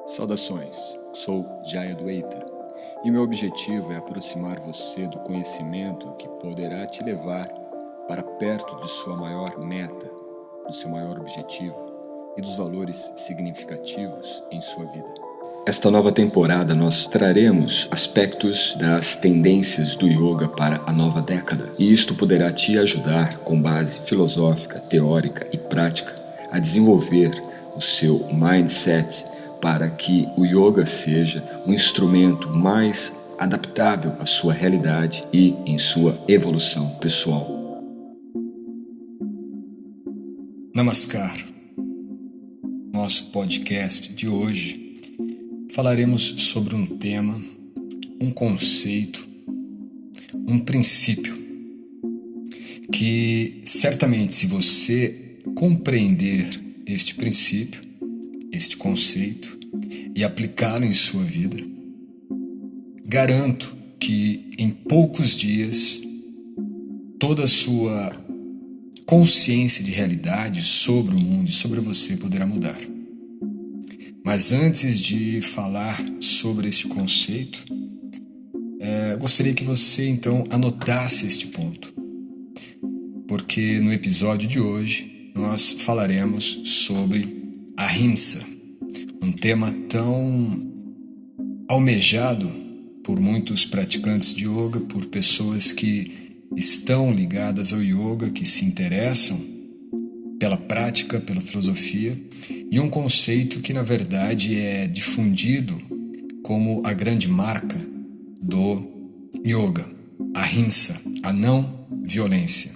Saudações, sou Jaya Dwaita e meu objetivo é aproximar você do conhecimento que poderá te levar para perto de sua maior meta, do seu maior objetivo e dos valores significativos em sua vida. Esta nova temporada nós traremos aspectos das tendências do yoga para a nova década, e isto poderá te ajudar, com base filosófica, teórica e prática, a desenvolver o seu mindset para que o yoga seja um instrumento mais adaptável à sua realidade e em sua evolução pessoal. Namaskar. Nosso podcast de hoje falaremos sobre um tema, um conceito, um princípio que certamente, se você compreender este princípio, este conceito e aplicá-lo em sua vida, garanto que em poucos dias toda a sua consciência de realidade sobre o mundo e sobre você poderá mudar. Mas antes de falar sobre este conceito, gostaria que você então anotasse este ponto, porque no episódio de hoje nós falaremos sobre Ahimsa, um tema tão almejado por muitos praticantes de yoga, por pessoas que estão ligadas ao yoga, que se interessam pela prática, pela filosofia, e um conceito que na verdade é difundido como a grande marca do yoga, Ahimsa, a não violência.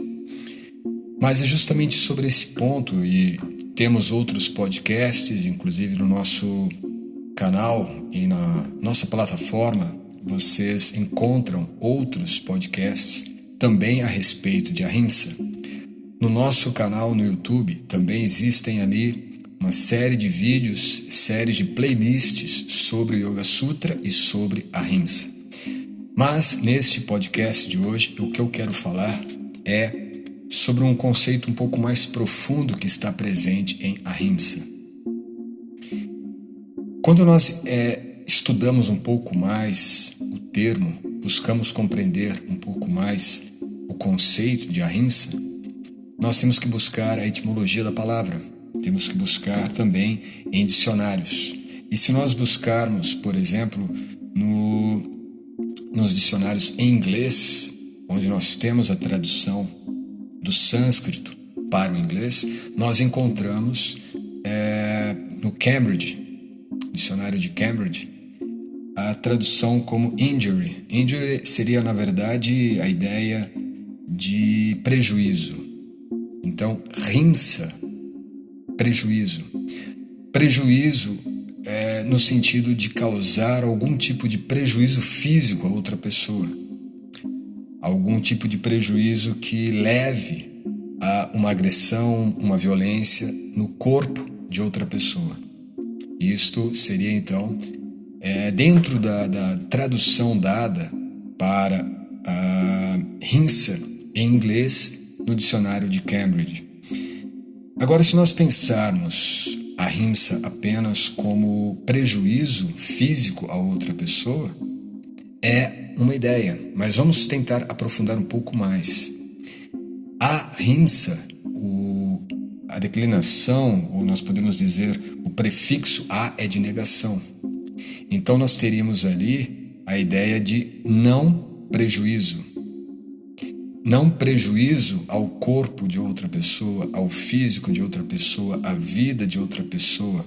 Mas é justamente sobre esse ponto, e temos outros podcasts, inclusive no nosso canal e na nossa plataforma, vocês encontram outros podcasts também a respeito de Ahimsa. No nosso canal no YouTube também existem ali uma série de vídeos, séries de playlists sobre o Yoga Sutra e sobre Ahimsa. Mas neste podcast de hoje, o que eu quero falar é sobre um conceito um pouco mais profundo que está presente em Ahimsa. Quando nós estudamos um pouco mais o termo, buscamos compreender um pouco mais o conceito de Ahimsa, nós temos que buscar a etimologia da palavra, temos que buscar também em dicionários. E se nós buscarmos, por exemplo, nos dicionários em inglês, onde nós temos a tradução do sânscrito para o inglês, nós encontramos no Cambridge, dicionário de Cambridge, a tradução como injury. Injury seria, na verdade, a ideia de prejuízo. Então, himsa, prejuízo. Prejuízo no sentido de causar algum tipo de prejuízo físico a outra pessoa. Algum tipo de prejuízo que leve a uma agressão, uma violência no corpo de outra pessoa. Isto seria, então, dentro da tradução dada para a himsa em inglês no dicionário de Cambridge. Agora, se nós pensarmos a ahimsa apenas como prejuízo físico a outra pessoa, é uma ideia, mas vamos tentar aprofundar um pouco mais. A ahimsa, a declinação, ou nós podemos dizer o prefixo a é de negação. Então nós teríamos ali a ideia de não prejuízo. Não prejuízo ao corpo de outra pessoa, ao físico de outra pessoa, à vida de outra pessoa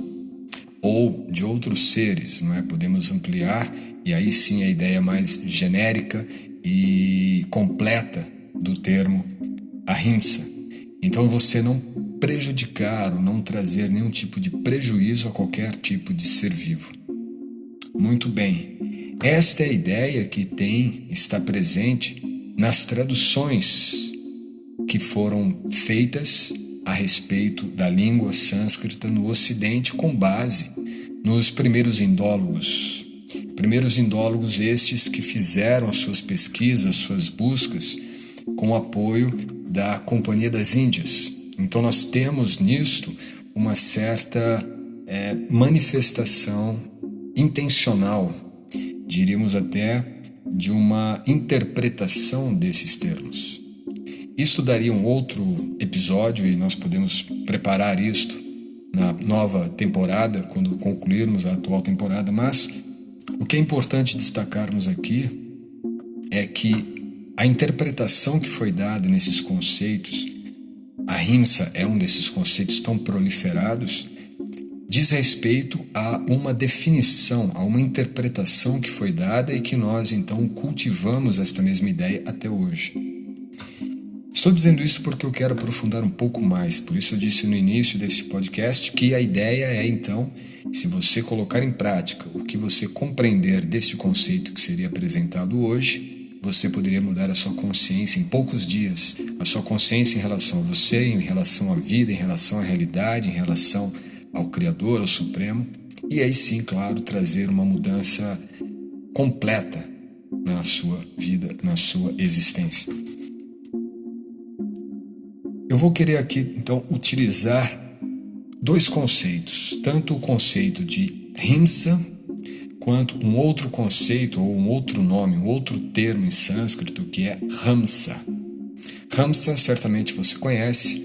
ou de outros seres, não é? Podemos ampliar, e aí sim a ideia mais genérica e completa do termo ahimsa. Então você não prejudicar ou não trazer nenhum tipo de prejuízo a qualquer tipo de ser vivo. Muito bem, esta é a ideia que está presente nas traduções que foram feitas a respeito da língua sânscrita no Ocidente com base nos primeiros indólogos. Primeiros indólogos estes que fizeram as suas pesquisas, suas buscas com o apoio da Companhia das Índias. Então nós temos nisto uma certa manifestação intencional, diríamos até de uma interpretação desses termos. Isso daria um outro episódio e nós podemos preparar isto na nova temporada, quando concluirmos a atual temporada, mas o que é importante destacarmos aqui é que a interpretação que foi dada nesses conceitos, a Ahimsa é um desses conceitos tão proliferados, diz respeito a uma definição, a uma interpretação que foi dada e que nós então cultivamos esta mesma ideia até hoje. Estou dizendo isso porque eu quero aprofundar um pouco mais, por isso eu disse no início deste podcast que a ideia é então, se você colocar em prática o que você compreender deste conceito que seria apresentado hoje, você poderia mudar a sua consciência em poucos dias, a sua consciência em relação a você, em relação à vida, em relação à realidade, em relação ao Criador, ao Supremo, e aí sim, claro, trazer uma mudança completa na sua vida, na sua existência. Eu vou querer aqui, então, utilizar dois conceitos, tanto o conceito de Himsa, quanto um outro conceito, ou um outro nome, um outro termo em sânscrito, que é Hamsa. Hamsa, certamente você conhece.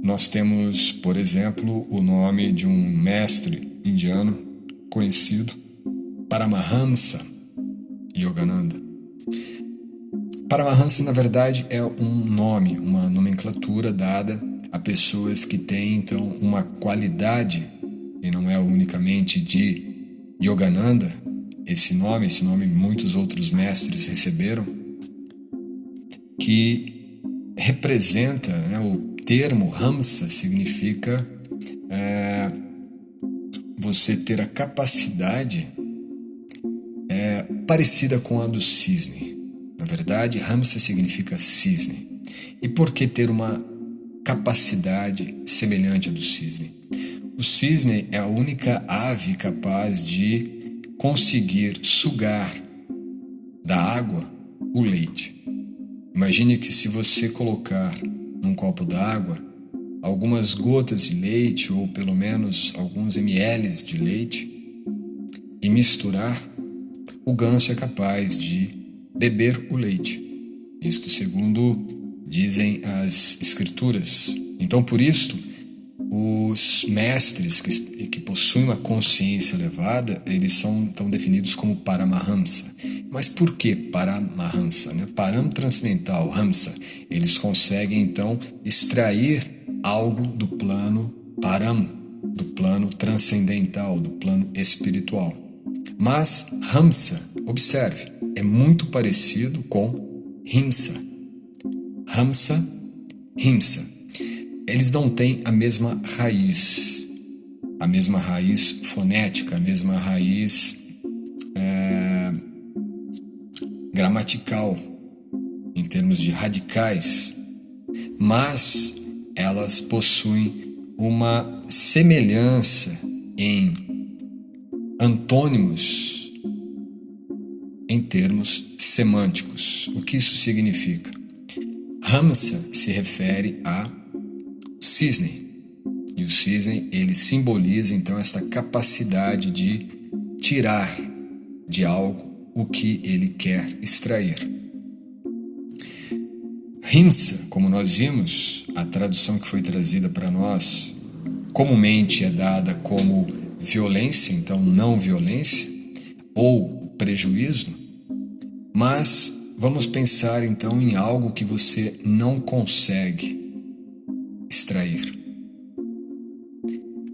Nós temos, por exemplo, o nome de um mestre indiano conhecido, Paramahamsa Yogananda. Paramahamsa, na verdade, é um nome, uma nomenclatura dada a pessoas que têm, então, uma qualidade, e não é unicamente de Yogananda, esse nome muitos outros mestres receberam, que representa, o termo Hamsa significa você ter a capacidade parecida com a do cisne. Na verdade, Hamsa significa cisne. E por que ter uma capacidade semelhante à do cisne? O cisne é a única ave capaz de conseguir sugar da água o leite. Imagine que se você colocar num copo d'água algumas gotas de leite, ou pelo menos alguns ml de leite, e misturar, o ganso é capaz de beber o leite. Isto segundo dizem as escrituras. Então, por isto, os mestres que possuem uma consciência elevada, eles são tão definidos como Paramahamsa. Mas por que Paramahamsa? Param transcendental, Hamsa. Eles conseguem, então, extrair algo do plano Param, do plano transcendental, do plano espiritual. Mas Hamsa, observe, é muito parecido com Himsa. Hamsa, Himsa. Eles não têm a mesma raiz fonética, a mesma raiz gramatical, em termos de radicais, mas elas possuem uma semelhança em antônimos em termos semânticos. O que isso significa? Hamsa se refere a cisne, e o cisne ele simboliza então essa capacidade de tirar de algo o que ele quer extrair. Himsa, como nós vimos, a tradução que foi trazida para nós comumente é dada como violência, então não violência, ou prejuízo, mas vamos pensar então em algo que você não consegue extrair.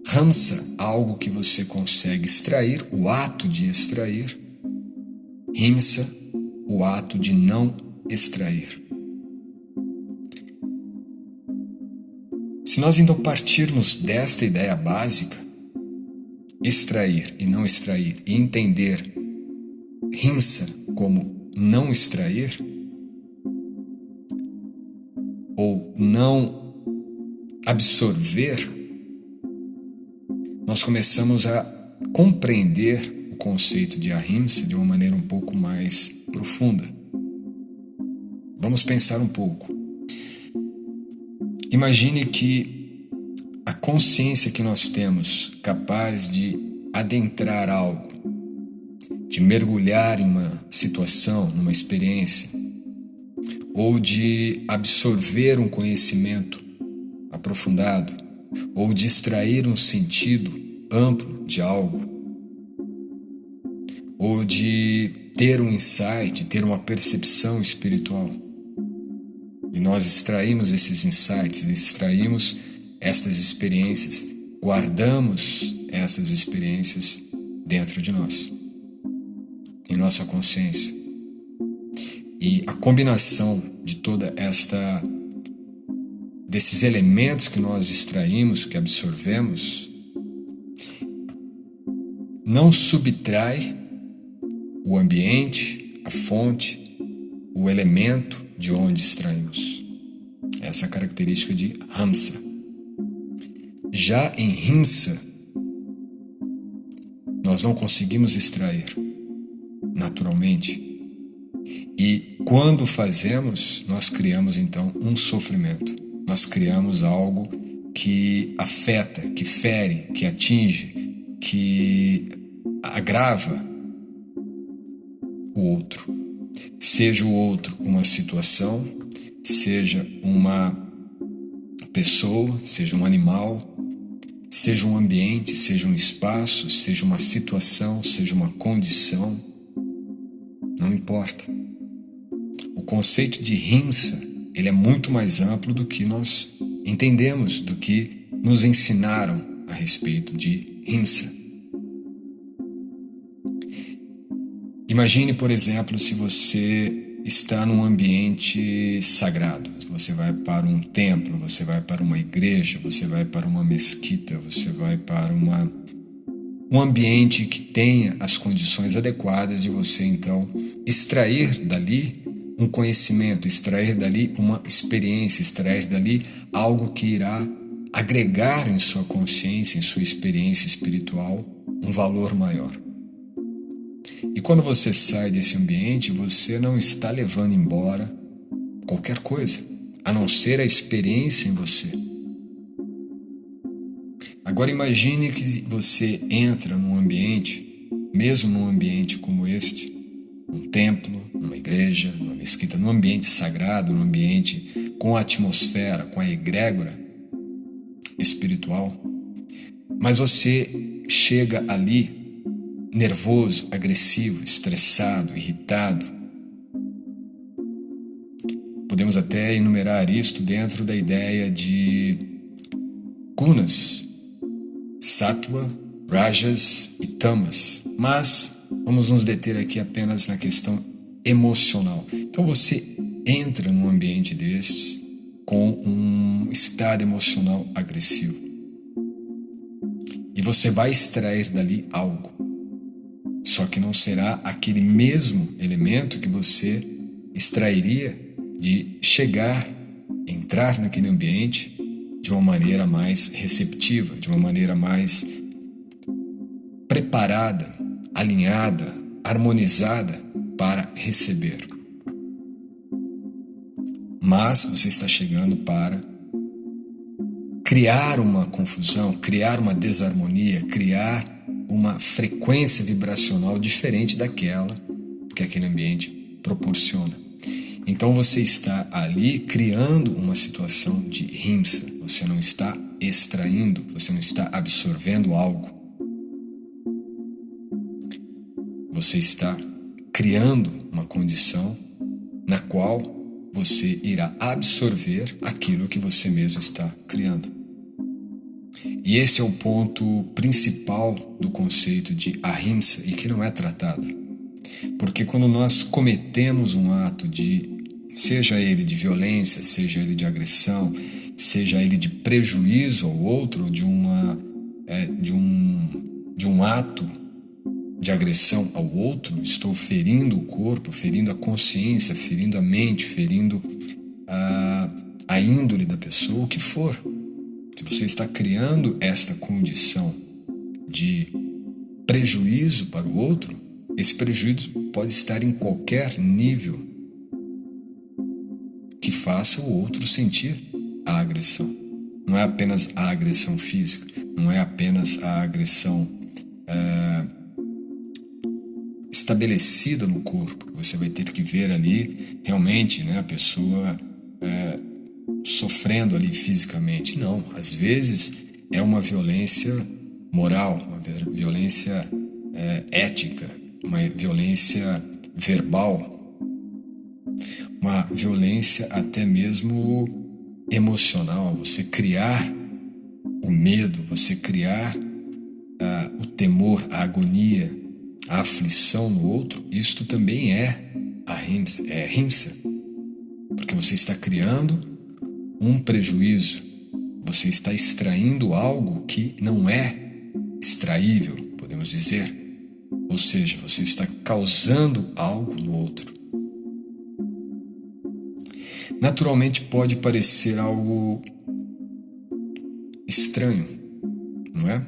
Hamsa, algo que você consegue extrair, o ato de extrair. Himsa, o ato de não extrair. Se nós então partirmos desta ideia básica, extrair e não extrair, e entender Himsa como não extrair, ou não absorver, nós começamos a compreender o conceito de Ahimsa de uma maneira um pouco mais profunda. Vamos pensar um pouco. Imagine que a consciência que nós temos capaz de adentrar algo, de mergulhar em uma situação, numa experiência, ou de absorver um conhecimento aprofundado, ou de extrair um sentido amplo de algo, ou de ter um insight, ter uma percepção espiritual. E nós extraímos esses insights, extraímos estas experiências, guardamos essas experiências dentro de nós, em nossa consciência. E a combinação de toda desses elementos que nós extraímos, que absorvemos, não subtrai o ambiente, a fonte, o elemento de onde extraímos. Essa é a característica de Hamsa. Já em Himsa, nós não conseguimos extrair naturalmente. E quando fazemos, nós criamos então um sofrimento. Nós criamos algo que afeta, que fere, que atinge, que agrava o outro. Seja o outro uma situação, seja uma pessoa, seja um animal, seja um ambiente, seja um espaço, seja uma situação, seja uma condição, não importa. O conceito de Himsa, ele é muito mais amplo do que nós entendemos, do que nos ensinaram a respeito de Himsa. Imagine, por exemplo, se você está num ambiente sagrado. Você vai para um templo, você vai para uma igreja, você vai para uma mesquita, você vai para um ambiente que tenha as condições adequadas de você, então, extrair dali um conhecimento, extrair dali uma experiência, extrair dali algo que irá agregar em sua consciência, em sua experiência espiritual, um valor maior. E quando você sai desse ambiente, você não está levando embora qualquer coisa, a não ser a experiência em você. Agora imagine que você entra num ambiente, mesmo num ambiente como este, um templo, numa igreja, numa mesquita, num ambiente sagrado, num ambiente com a atmosfera, com a egrégora espiritual, mas você chega ali nervoso, agressivo, estressado, irritado. Podemos até enumerar isto dentro da ideia de gunas, sattva, rajas e tamas, mas vamos nos deter aqui apenas na questão emocional. Então você entra num ambiente destes com um estado emocional agressivo e você vai extrair dali algo, só que não será aquele mesmo elemento que você extrairia de chegar, entrar naquele ambiente de uma maneira mais receptiva, de uma maneira mais preparada, alinhada, harmonizada para receber. Mas você está chegando para criar uma confusão, criar uma desarmonia, criar uma frequência vibracional diferente daquela que aquele ambiente proporciona. Então você está ali criando uma situação de Himsa, você não está extraindo, você não está absorvendo algo. Você está criando uma condição na qual você irá absorver aquilo que você mesmo está criando. E esse é o ponto principal do conceito de Ahimsa e que não é tratado. Porque quando nós cometemos um ato seja ele de violência, seja ele de agressão, seja ele de prejuízo ao outro, de um ato de agressão ao outro, estou ferindo o corpo, ferindo a consciência, ferindo a mente, ferindo a índole da pessoa, o que for. Se você está criando esta condição de prejuízo para o outro, esse prejuízo pode estar em qualquer nível que faça o outro sentir a agressão. Não é apenas a agressão física, não é apenas a agressão estabelecida no corpo. Você vai ter que ver ali realmente, né, a pessoa sofrendo ali fisicamente. Não, às vezes é uma violência moral, uma violência ética, uma violência verbal, uma violência até mesmo emocional. Você criar o medo, você criar o temor, a agonia, a aflição no outro, isto também é himsa, porque você está criando um prejuízo, você está extraindo algo que não é extraível, podemos dizer, ou seja, você está causando algo no outro. Naturalmente pode parecer algo estranho, não é?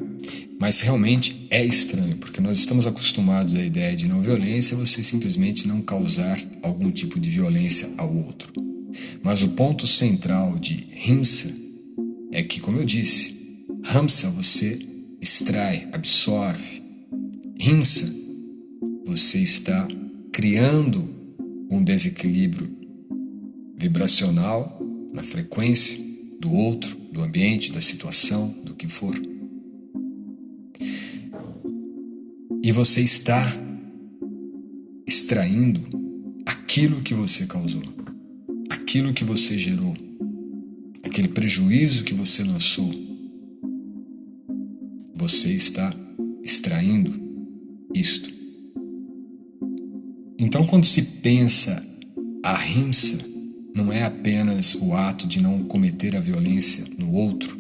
Mas realmente é estranho, porque nós estamos acostumados à ideia de não violência, você simplesmente não causar algum tipo de violência ao outro. Mas o ponto central de himsa é que, como eu disse, hamsa você extrai, absorve. Himsa, você está criando um desequilíbrio vibracional na frequência do outro, do ambiente, da situação, do que for. E você está extraindo aquilo que você causou, aquilo que você gerou, aquele prejuízo que você lançou. Você está extraindo isto. Então, quando se pensa a himsa, não é apenas o ato de não cometer a violência no outro,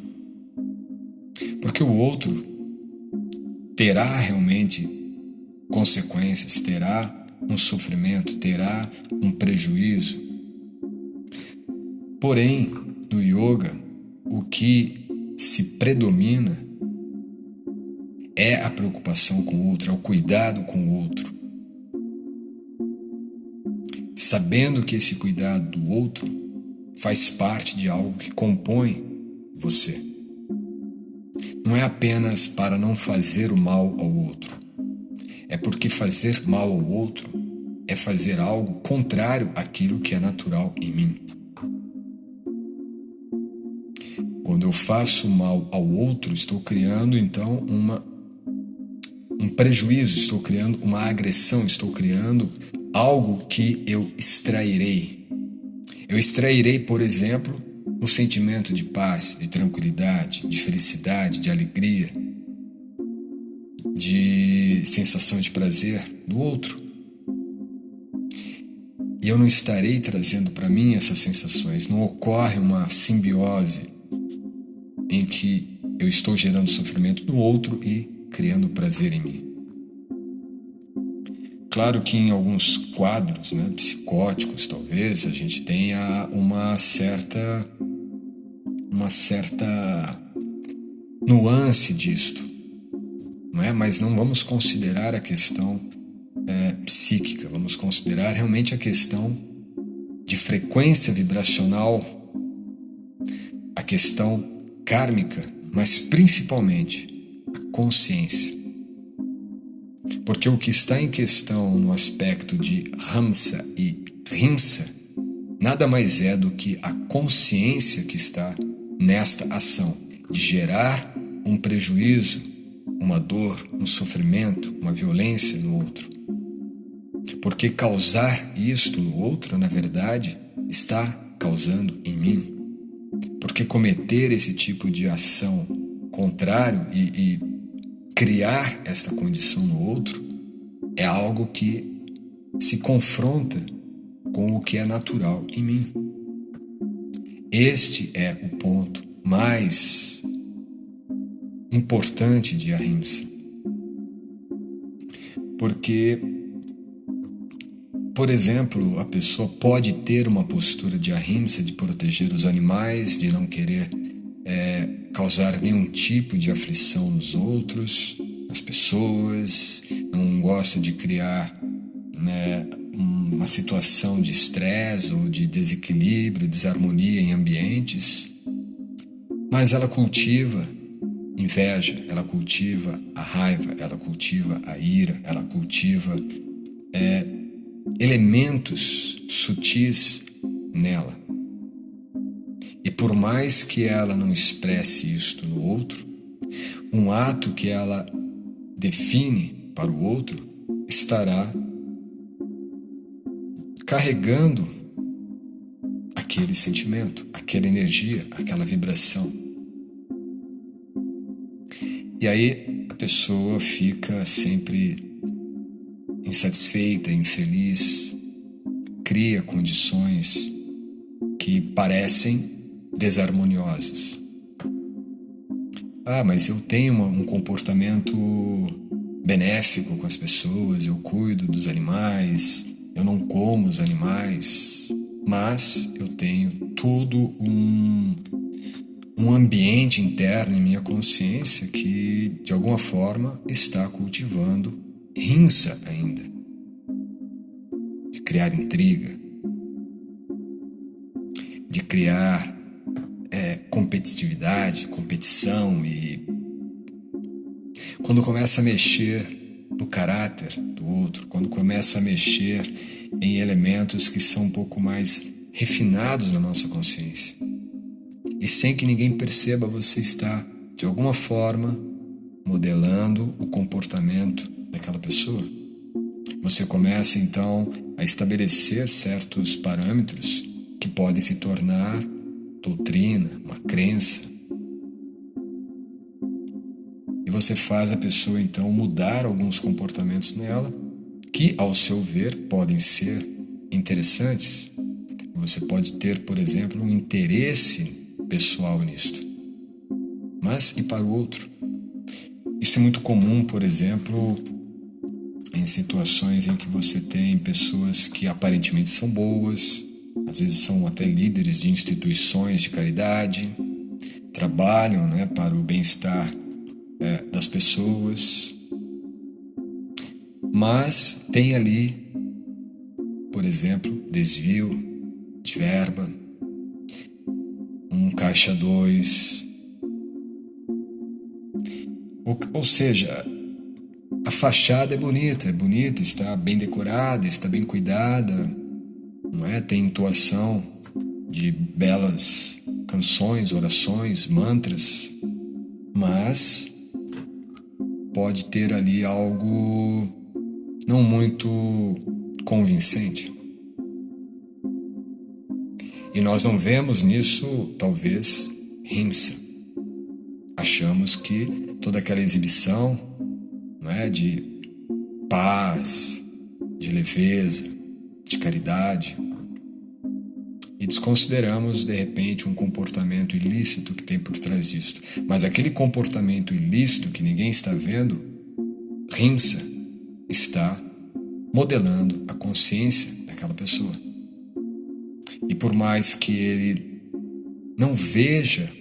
porque o outro terá realmente consequências, terá um sofrimento, terá um prejuízo. Porém, no yoga, o que se predomina é a preocupação com o outro, é o cuidado com o outro. Sabendo que esse cuidado do outro faz parte de algo que compõe você. Não é apenas para não fazer o mal ao outro. É porque fazer mal ao outro é fazer algo contrário àquilo que é natural em mim. Quando eu faço mal ao outro, estou criando então um prejuízo, estou criando uma agressão, estou criando algo que eu extrairei. Eu extrairei, por exemplo, um sentimento de paz, de tranquilidade, de felicidade, de alegria, de sensação de prazer do outro. E eu não estarei trazendo para mim essas sensações. Não ocorre uma simbiose em que eu estou gerando sofrimento no outro e criando prazer em mim. Claro que em alguns quadros, né, psicóticos, talvez, a gente tenha uma certa nuance disto, não é? Mas não vamos considerar a questão psíquica, vamos considerar realmente a questão de frequência vibracional, a questão kármica, mas principalmente a consciência. Porque o que está em questão no aspecto de hamsa e himsa nada mais é do que a consciência que está nesta ação de gerar um prejuízo, uma dor, um sofrimento, uma violência no outro. Porque causar isto no outro, na verdade, está causando em mim. Porque cometer esse tipo de ação contrário e criar esta condição no outro é algo que se confronta com o que é natural em mim. Este é o ponto mais importante de ahimsa. Porque, por exemplo, a pessoa pode ter uma postura de ahimsa, de proteger os animais, de não querer causar nenhum tipo de aflição nos outros, nas pessoas, não gosta de criar, né, uma situação de estresse ou de desequilíbrio, desarmonia em ambientes, mas ela cultiva inveja, ela cultiva a raiva, ela cultiva a ira, ela cultiva elementos sutis nela. E por mais que ela não expresse isto no outro, um ato que ela define para o outro estará carregando aquele sentimento, aquela energia, aquela vibração. E aí a pessoa fica sempre insatisfeita, infeliz, cria condições que parecem desarmoniosas. Mas eu tenho um comportamento benéfico com as pessoas, eu cuido dos animais, eu não como os animais, mas eu tenho todo um ambiente interno em minha consciência que, de alguma forma, está cultivando rinça ainda, de criar intriga, de criar competitividade, competição, e quando começa a mexer no caráter do outro, quando começa a mexer em elementos que são um pouco mais refinados na nossa consciência, e sem que ninguém perceba, você está, de alguma forma, modelando o comportamento daquela pessoa. Você começa, então, a estabelecer certos parâmetros que podem se tornar doutrina, uma crença. E você faz a pessoa, então, mudar alguns comportamentos nela que, ao seu ver, podem ser interessantes. Você pode ter, por exemplo, um interesse pessoal nisto. Mas e para o outro? Isso é muito comum, por exemplo, em situações em que você tem pessoas que aparentemente são boas, às vezes são até líderes de instituições de caridade, trabalham, para o bem-estar das pessoas, mas tem ali, por exemplo, desvio de verba, um caixa 2, ou seja, a fachada é bonita, está bem decorada, está bem cuidada, não é? Tem entoação de belas canções, orações, mantras, mas pode ter ali algo não muito convincente. E nós não vemos nisso, talvez, rinça. Achamos que toda aquela exibição, de paz, de leveza, de caridade, e desconsideramos, de repente, um comportamento ilícito que tem por trás disto. Mas aquele comportamento ilícito que ninguém está vendo, rinça, está modelando a consciência daquela pessoa. E por mais que ele não veja,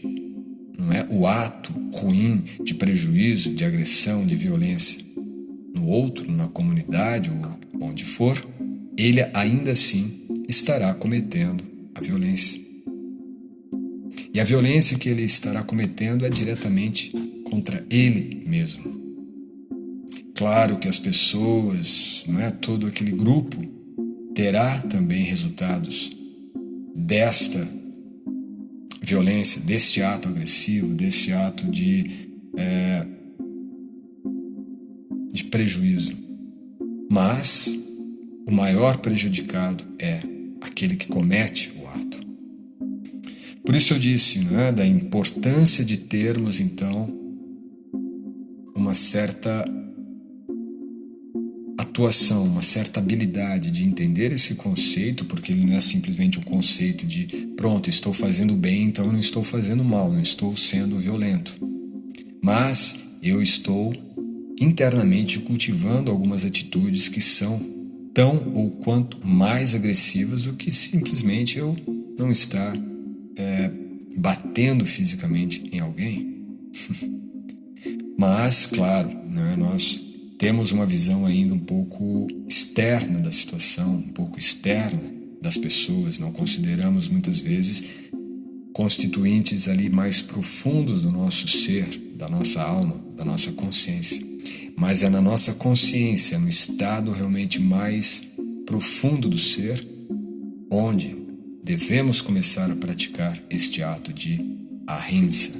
o ato ruim de prejuízo, de agressão, de violência no outro, na comunidade ou onde for, ele ainda assim estará cometendo a violência. E a violência que ele estará cometendo é diretamente contra ele mesmo. Claro que as pessoas, todo aquele grupo, terá também resultados desta violência, deste ato agressivo, deste ato de prejuízo. Mas o maior prejudicado é aquele que comete o ato. Por isso eu disse, da importância de termos, então, uma certa atuação, uma certa habilidade de entender esse conceito, porque ele não é simplesmente um conceito de pronto, estou fazendo bem, então eu não estou fazendo mal, não estou sendo violento. Mas eu estou internamente cultivando algumas atitudes que são tão ou quanto mais agressivas do que simplesmente eu não estar batendo fisicamente em alguém. Mas, claro, nós temos uma visão ainda um pouco externa da situação, um pouco externa das pessoas, não consideramos muitas vezes constituintes ali mais profundos do nosso ser, da nossa alma, da nossa consciência. Mas é na nossa consciência, no estado realmente mais profundo do ser, onde devemos começar a praticar este ato de ahimsa.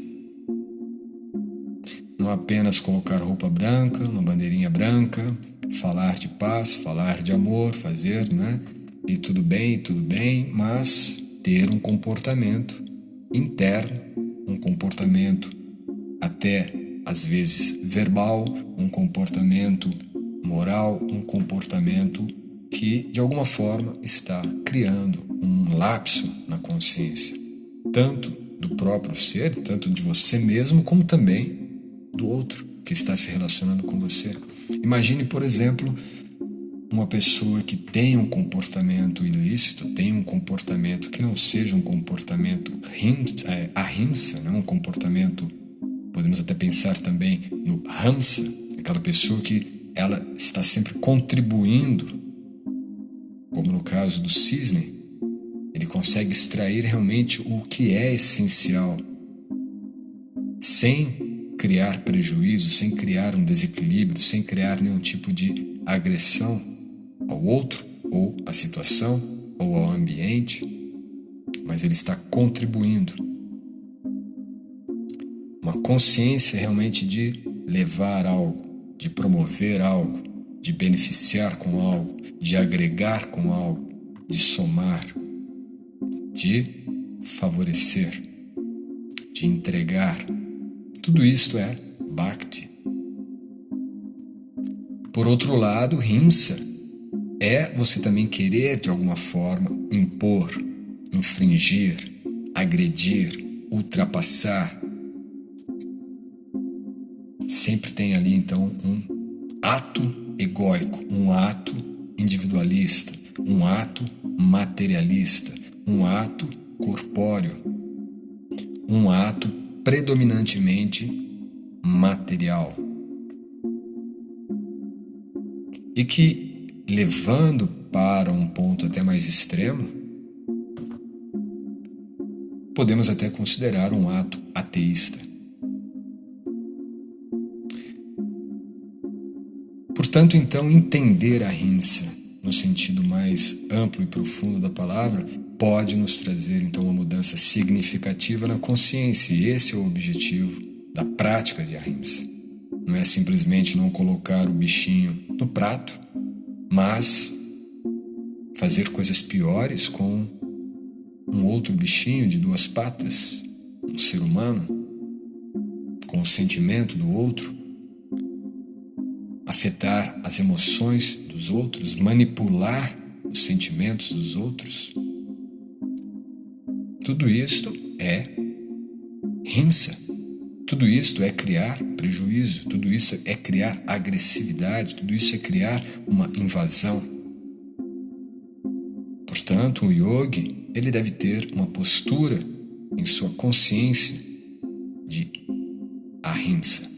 Não apenas colocar roupa branca, uma bandeirinha branca, falar de paz, falar de amor, fazer, né? E tudo bem, mas ter um comportamento interno, um comportamento até às vezes verbal, um comportamento moral, um comportamento que de alguma forma está criando um lapso na consciência, tanto do próprio ser, tanto de você mesmo, como também do outro que está se relacionando com você. Imagine, por exemplo, uma pessoa que tem um comportamento ilícito, tem um comportamento que não seja um comportamento ahimsa, né? Um comportamento, podemos até pensar também no hamsa, aquela pessoa que ela está sempre contribuindo, como no caso do cisne, ele consegue extrair realmente o que é essencial, sem criar prejuízo, sem criar um desequilíbrio, sem criar nenhum tipo de agressão ao outro, ou à situação, ou ao ambiente, mas ele está contribuindo. Uma consciência realmente de levar algo, de promover algo, de beneficiar com algo, de agregar com algo, de somar, de favorecer, de entregar. Tudo isto é Bhakti. Por outro lado, Himsa é você também querer, de alguma forma, impor, infringir, agredir, ultrapassar. Sempre tem ali, então, um ato egóico, um ato individualista, um ato materialista, um ato corpóreo, um ato predominantemente material. E que, levando para um ponto até mais extremo, podemos até considerar um ato ateísta. Portanto, então, entender a Ahimsa no sentido mais amplo e profundo da palavra pode nos trazer, então, uma mudança significativa na consciência. E esse é o objetivo da prática de Ahimsa. Não é simplesmente não colocar o bichinho no prato, mas fazer coisas piores com um outro bichinho de duas patas, um ser humano, com o sentimento do outro, afetar as emoções dos outros, manipular os sentimentos dos outros. Tudo isto é Himsa. Tudo isto é criar prejuízo, tudo isso é criar agressividade, tudo isso é criar uma invasão. Portanto, o yogi, ele deve ter uma postura em sua consciência de ahimsa.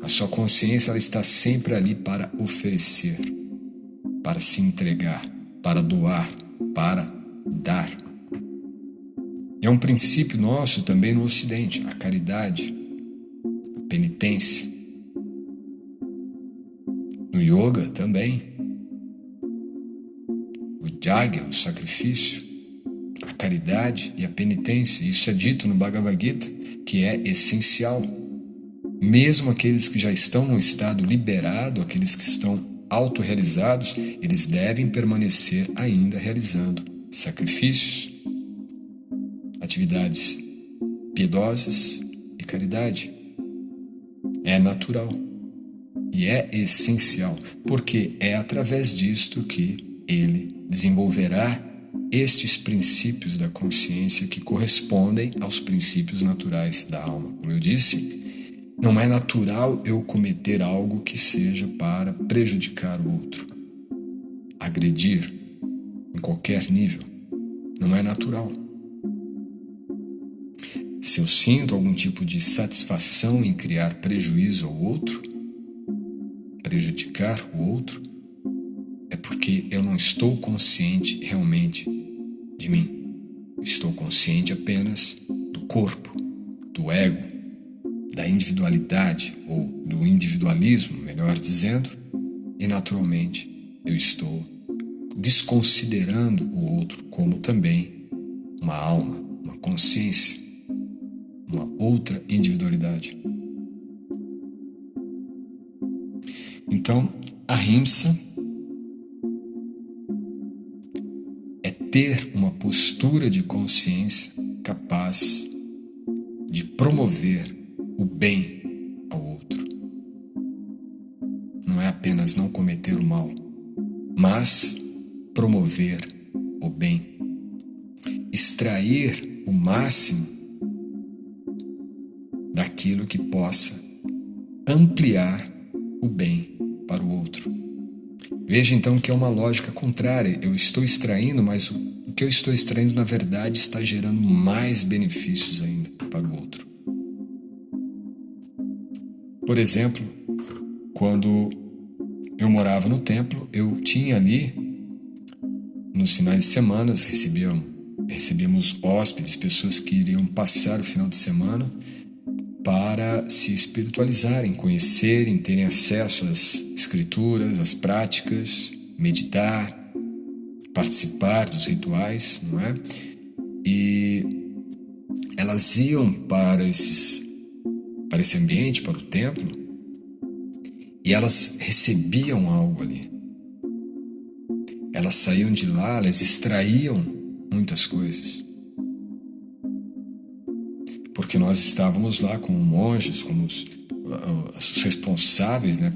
A sua consciência ela está sempre ali para oferecer, para se entregar, para doar, para dar. É um princípio nosso também no Ocidente, a caridade, a penitência. No yoga também. O jagya, o sacrifício, a caridade e a penitência. Isso é dito no Bhagavad Gita, que é essencial. Mesmo aqueles que já estão num estado liberado, aqueles que estão autorrealizados, eles devem permanecer ainda realizando sacrifícios, atividades piedosas e caridade. É natural e é essencial, porque é através disto que ele desenvolverá estes princípios da consciência que correspondem aos princípios naturais da alma. Como eu disse, não é natural eu cometer algo que seja para prejudicar o outro, agredir em qualquer nível. Não é natural. Se eu sinto algum tipo de satisfação em criar prejuízo ao outro, prejudicar o outro, é porque eu não estou consciente realmente de mim. Estou consciente apenas do corpo, do ego, da individualidade ou do individualismo, melhor dizendo, e naturalmente eu estou desconsiderando o outro como também uma alma, uma consciência, uma outra individualidade. Então, ahimsa é ter uma postura de consciência capaz de promover o bem ao outro. Não é apenas não cometer o mal, mas promover o bem. Extrair o máximo daquilo que possa ampliar o bem para o outro. Veja então que é uma lógica contrária. Eu estou extraindo, mas o que eu estou extraindo na verdade está gerando mais benefícios ainda para o outro. Por exemplo, quando eu morava no templo, eu tinha ali, nos finais de semana, recebíamos hóspedes, pessoas que iriam passar o final de semana para se espiritualizarem, conhecerem, terem acesso às escrituras, às práticas, meditar, participar dos rituais, não é? E elas iam para esse ambiente, para o templo, e elas recebiam algo ali. Elas saíam de lá, elas extraíam muitas coisas. Porque nós estávamos lá como monges, como os responsáveis, né,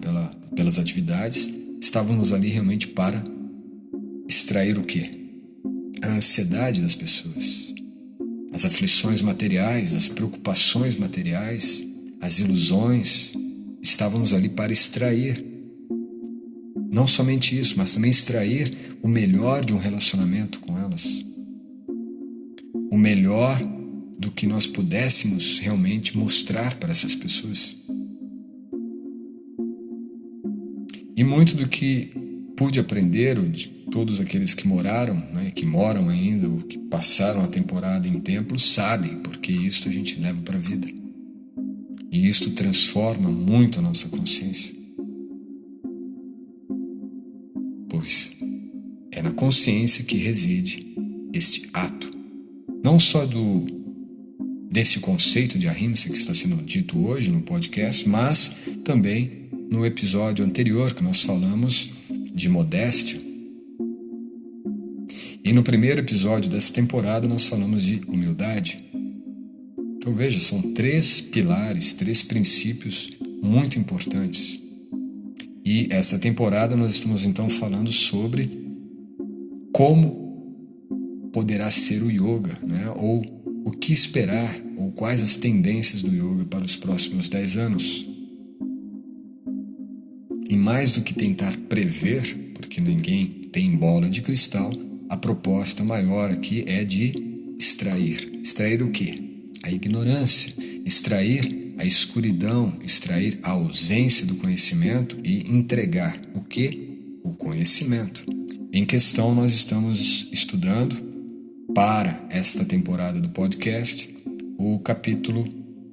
pelas atividades, estávamos ali realmente para extrair o quê? A ansiedade das pessoas, as aflições materiais, as preocupações materiais, as ilusões. Estávamos ali para extrair, não somente isso, mas também extrair o melhor de um relacionamento com elas, o melhor do que nós pudéssemos realmente mostrar para essas pessoas. E muito do que pude aprender, de todos aqueles que moraram, né, que moram ainda, ou que passaram a temporada em templos, sabem, porque isso a gente leva para a vida. E isto transforma muito a nossa consciência. Pois é na consciência que reside este ato. Não só desse conceito de ahimsa que está sendo dito hoje no podcast, mas também no episódio anterior que nós falamos de modéstia. E no primeiro episódio dessa temporada nós falamos de humildade. Então veja, são 3 pilares, 3 princípios muito importantes. E esta temporada nós estamos então falando sobre como poderá ser o yoga, né? Ou o que esperar, ou quais as tendências do yoga para os próximos 10 anos. E mais do que tentar prever, porque ninguém tem bola de cristal, a proposta maior aqui é de extrair. Extrair o quê? A ignorância, extrair a escuridão, extrair a ausência do conhecimento e entregar o quê? O conhecimento. Em questão, nós estamos estudando para esta temporada do podcast o capítulo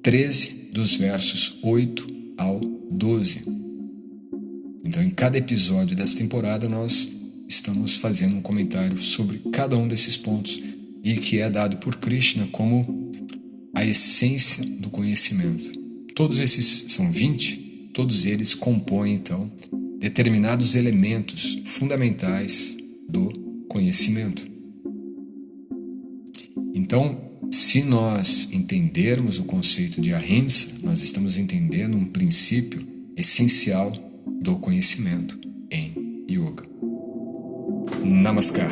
13, dos versos 8 ao 12. Então, em cada episódio dessa temporada, nós estamos fazendo um comentário sobre cada um desses pontos e que é dado por Krishna como a essência do conhecimento. Todos esses são 20, todos eles compõem, então, determinados elementos fundamentais do conhecimento. Então, se nós entendermos o conceito de ahimsa, nós estamos entendendo um princípio essencial do conhecimento em yoga. Namaskar.